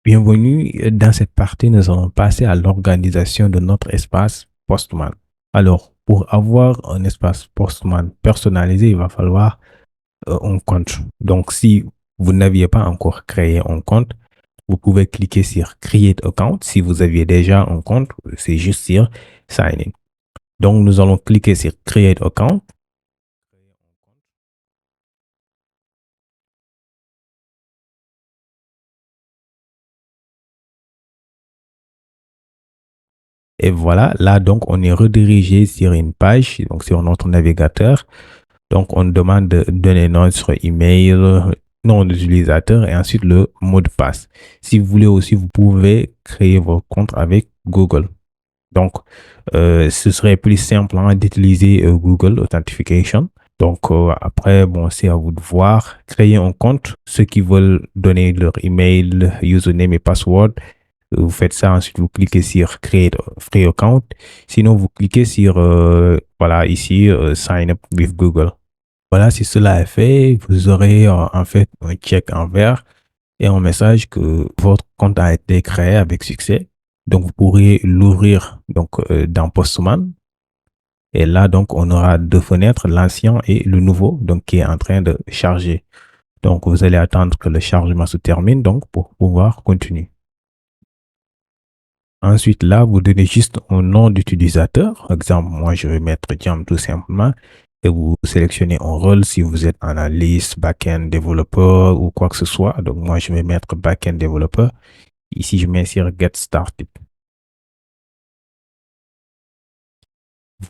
Bienvenue. Dans cette partie, nous allons passer à l'organisation de notre espace Postman. Alors, pour avoir un espace Postman personnalisé, il va falloir un compte. Donc, si vous n'aviez pas encore créé un compte, vous pouvez cliquer sur Create Account. Si vous aviez déjà un compte, c'est juste sur Sign in. Donc, nous allons cliquer sur Create Account. Et voilà, là, donc, on est redirigé sur une page, donc sur notre navigateur. Donc, on demande de donner notre email, nom d'utilisateur et ensuite le mot de passe. Si vous voulez aussi, vous pouvez créer votre compte avec Google. Donc, ce serait plus simple hein, d'utiliser Google Authentication. Donc, après, bon, c'est à vous de voir. Créer un compte. Ceux qui veulent donner leur email, username et password, vous faites ça. Ensuite, vous cliquez sur Create Free Account. Sinon, vous cliquez sur, voilà, ici, Sign up with Google. Voilà, si cela est fait, vous aurez en fait un check en vert et un message que votre compte a été créé avec succès. Donc, vous pourrez l'ouvrir donc dans Postman. Et là, donc, on aura deux fenêtres, l'ancien et le nouveau, donc qui est en train de charger. Donc, vous allez attendre que le chargement se termine donc pour pouvoir continuer. Ensuite, là, vous donnez juste un nom d'utilisateur. Par exemple, moi, je vais mettre Jam tout simplement. Et vous sélectionnez un rôle si vous êtes analyste, back-end développeur ou quoi que ce soit. Donc, moi, je vais mettre back-end développeur. Ici, je mets sur Get Started.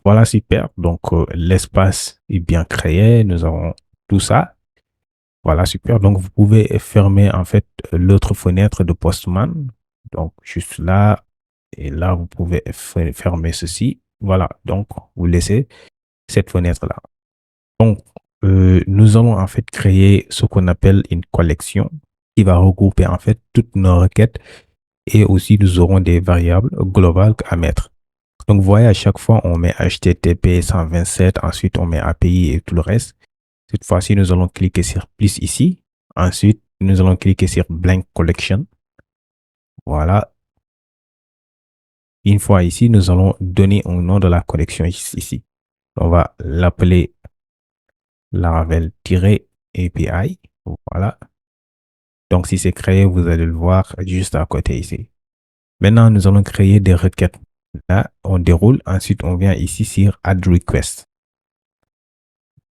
Voilà, super. Donc, l'espace est bien créé. Nous avons tout ça. Voilà, super. Donc, vous pouvez fermer en fait l'autre fenêtre de Postman. Donc, juste là. Et là, vous pouvez fermer ceci. Voilà. Donc, vous laissez cette fenêtre-là. Donc, nous allons en fait créer ce qu'on appelle une collection qui va regrouper en fait toutes nos requêtes et aussi nous aurons des variables globales à mettre. Donc, vous voyez, à chaque fois, on met HTTP 127, ensuite on met API et tout le reste. Cette fois-ci, nous allons cliquer sur plus ici. Ensuite, nous allons cliquer sur blank collection. Voilà. Une fois ici, nous allons donner un nom de la collection ici. On va l'appeler Laravel-API. Voilà. Donc, si c'est créé, vous allez le voir juste à côté ici. Maintenant, nous allons créer des requêtes. Là, on déroule. Ensuite, on vient ici sur Add Request.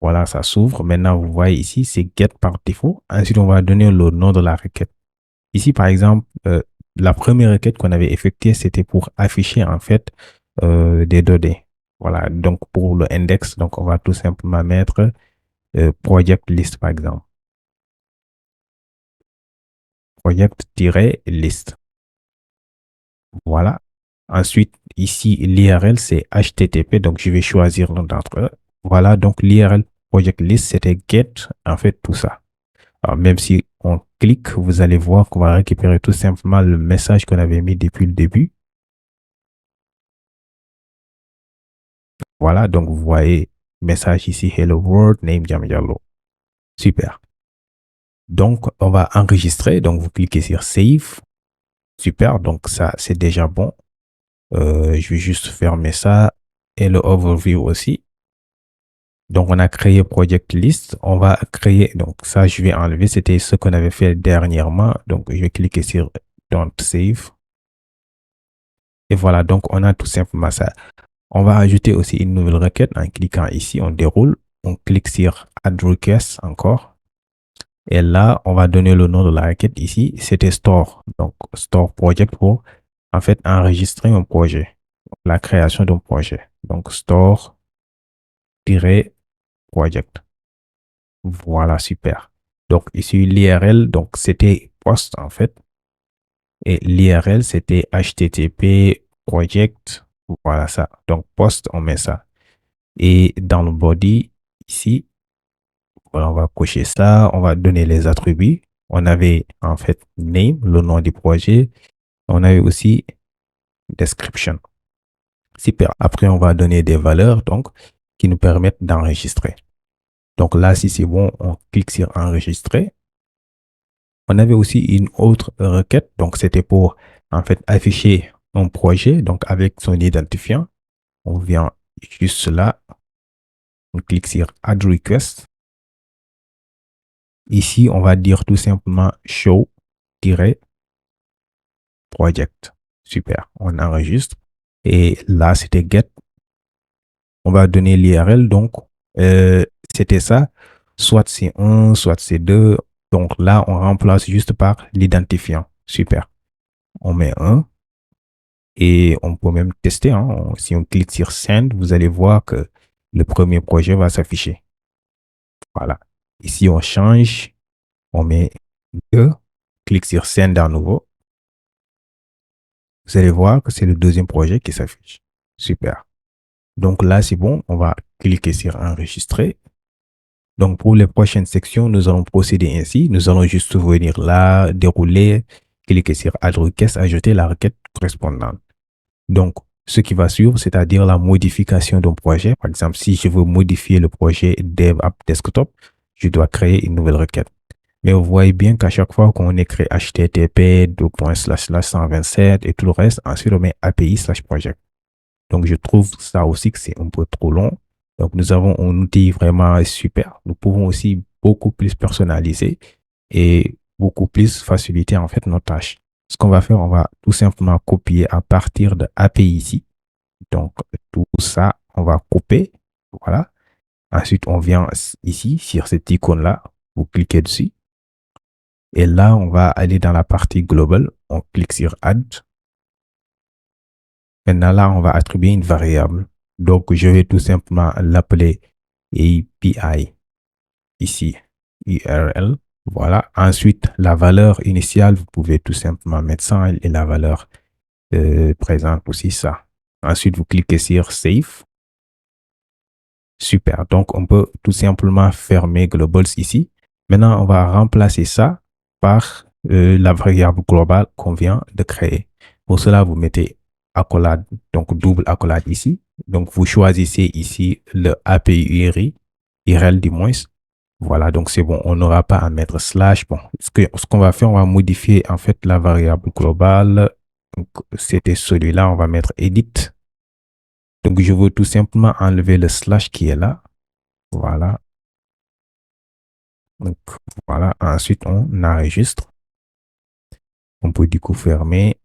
Voilà, ça s'ouvre. Maintenant, vous voyez ici, c'est Get par défaut. Ensuite, on va donner le nom de la requête. Ici, par exemple, la première requête qu'on avait effectuée, c'était pour afficher en fait des données. Voilà, donc pour le index, donc on va tout simplement mettre project list, par exemple. Project-list. Voilà. Ensuite, ici, l'IRL, c'est HTTP. Donc, je vais choisir l'un d'entre eux. Voilà. Donc, l'IRL project list, c'était get, en fait, tout ça. Alors, même si on clique, vous allez voir qu'on va récupérer tout simplement le message qu'on avait mis depuis le début. Voilà. Donc, vous voyez, message ici, hello world, name Jam Yellow. Super. Donc, on va enregistrer. Donc, vous cliquez sur save. Super. Donc, ça, c'est déjà bon. Je vais juste fermer ça et le overview aussi. Donc, on a créé project list. On va créer, donc ça, je vais enlever. C'était ce qu'on avait fait dernièrement. Donc, je vais cliquer sur don't save. Et voilà, donc on a tout simplement ça. On va ajouter aussi une nouvelle requête en cliquant ici. On déroule. On clique sur add request encore. Et là, on va donner le nom de la requête ici. C'était store. Donc, store project pour en fait enregistrer un projet. La création d'un projet. Donc, store-project. Voilà, super. Donc, ici, l'IRL, donc c'était post en fait. Et l'IRL, c'était HTTP project. Voilà ça. Donc, post, on met ça. Et dans le body, ici, voilà, on va cocher ça. On va donner les attributs. On avait en fait name, le nom du projet. On avait aussi description. Super. Après, on va donner des valeurs donc qui nous permettent d'enregistrer. Donc là, si c'est bon, on clique sur enregistrer. On avait aussi une autre requête. Donc, c'était pour, en fait, afficher un projet. Donc, avec son identifiant, on vient juste là. On clique sur Add Request. Ici, on va dire tout simplement show-project. Super. On enregistre. Et là, c'était get. On va donner l'URL. Donc, c'était ça. Soit c'est 1, soit c'est 2. Donc là, on remplace juste par l'identifiant. Super. On met 1 et on peut même tester, hein. Si on clique sur Send, vous allez voir que le premier projet va s'afficher. Voilà. Ici, on change. On met 2. Clique sur Send à nouveau. Vous allez voir que c'est le deuxième projet qui s'affiche. Super. Donc là, c'est bon. On va cliquer sur Enregistrer. Donc, pour les prochaines sections, nous allons procéder ainsi. Nous allons juste venir là, dérouler, cliquer sur Add Request, ajouter la requête correspondante. Donc, ce qui va suivre, c'est-à-dire la modification d'un projet. Par exemple, si je veux modifier le projet Dev App Desktop, je dois créer une nouvelle requête. Mais vous voyez bien qu'à chaque fois qu'on écrit http ://127 et tout le reste, ensuite on met API/project. Donc, je trouve ça aussi que c'est un peu trop long. Donc, nous avons un outil vraiment super. Nous pouvons aussi beaucoup plus personnaliser et beaucoup plus faciliter en fait nos tâches. Ce qu'on va faire, on va tout simplement copier à partir de API ici. Donc, tout ça, on va couper. Voilà. Ensuite, on vient ici sur cette icône-là. Vous cliquez dessus. Et là, on va aller dans la partie globale. On clique sur Add. Maintenant, là, on va attribuer une variable. Donc, je vais tout simplement l'appeler API. Ici, URL. Voilà. Ensuite, la valeur initiale, vous pouvez tout simplement mettre ça et la valeur présente aussi ça. Ensuite, vous cliquez sur Save. Super. Donc, on peut tout simplement fermer Globals ici. Maintenant, on va remplacer ça par la variable globale qu'on vient de créer. Pour cela, vous mettez accolade, donc double accolade ici. Donc, vous choisissez ici le API URL du moins. Voilà, donc c'est bon, on n'aura pas à mettre slash. Bon, ce qu'on va faire, on va modifier en fait la variable globale. Donc, c'était celui-là, on va mettre edit. Donc, je veux tout simplement enlever le slash qui est là. Voilà. Donc, voilà. Ensuite, on enregistre. On peut du coup fermer.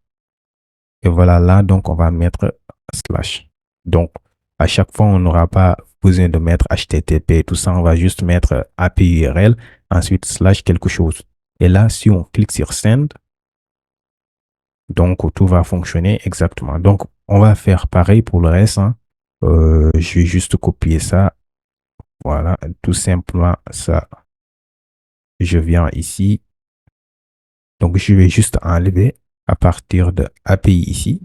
Et voilà, là, donc, on va mettre slash. Donc, à chaque fois, on n'aura pas besoin de mettre HTTP, tout ça. On va juste mettre API URL, ensuite slash quelque chose. Et là, si on clique sur Send, donc, tout va fonctionner exactement. Donc, on va faire pareil pour le reste, hein. Je vais juste copier ça. Voilà, tout simplement ça. Je viens ici. Donc, je vais juste enlever à partir de API ici.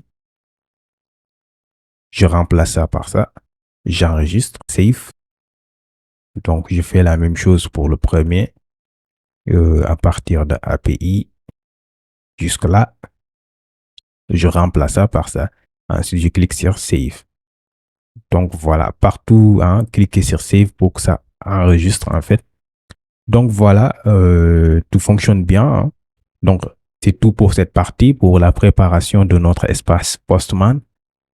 Je remplace ça par ça. J'enregistre, save. Donc, je fais la même chose pour le premier. À partir de API jusque là. Je remplace ça par ça. Ensuite, je clique sur save. Donc, voilà, partout, hein, cliquez sur save pour que ça enregistre en fait. Donc, voilà, tout fonctionne bien, hein. Donc, c'est tout pour cette partie, pour la préparation de notre espace Postman.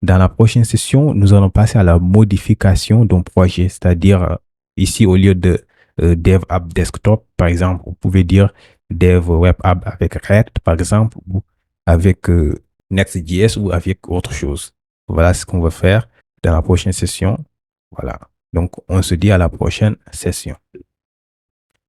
Dans la prochaine session, nous allons passer à la modification d'un projet, c'est-à-dire ici, au lieu de Dev App Desktop, par exemple, vous pouvez dire Dev Web App avec React, par exemple, ou avec Next.js ou avec autre chose. Voilà ce qu'on va faire dans la prochaine session. Voilà. Donc, on se dit à la prochaine session.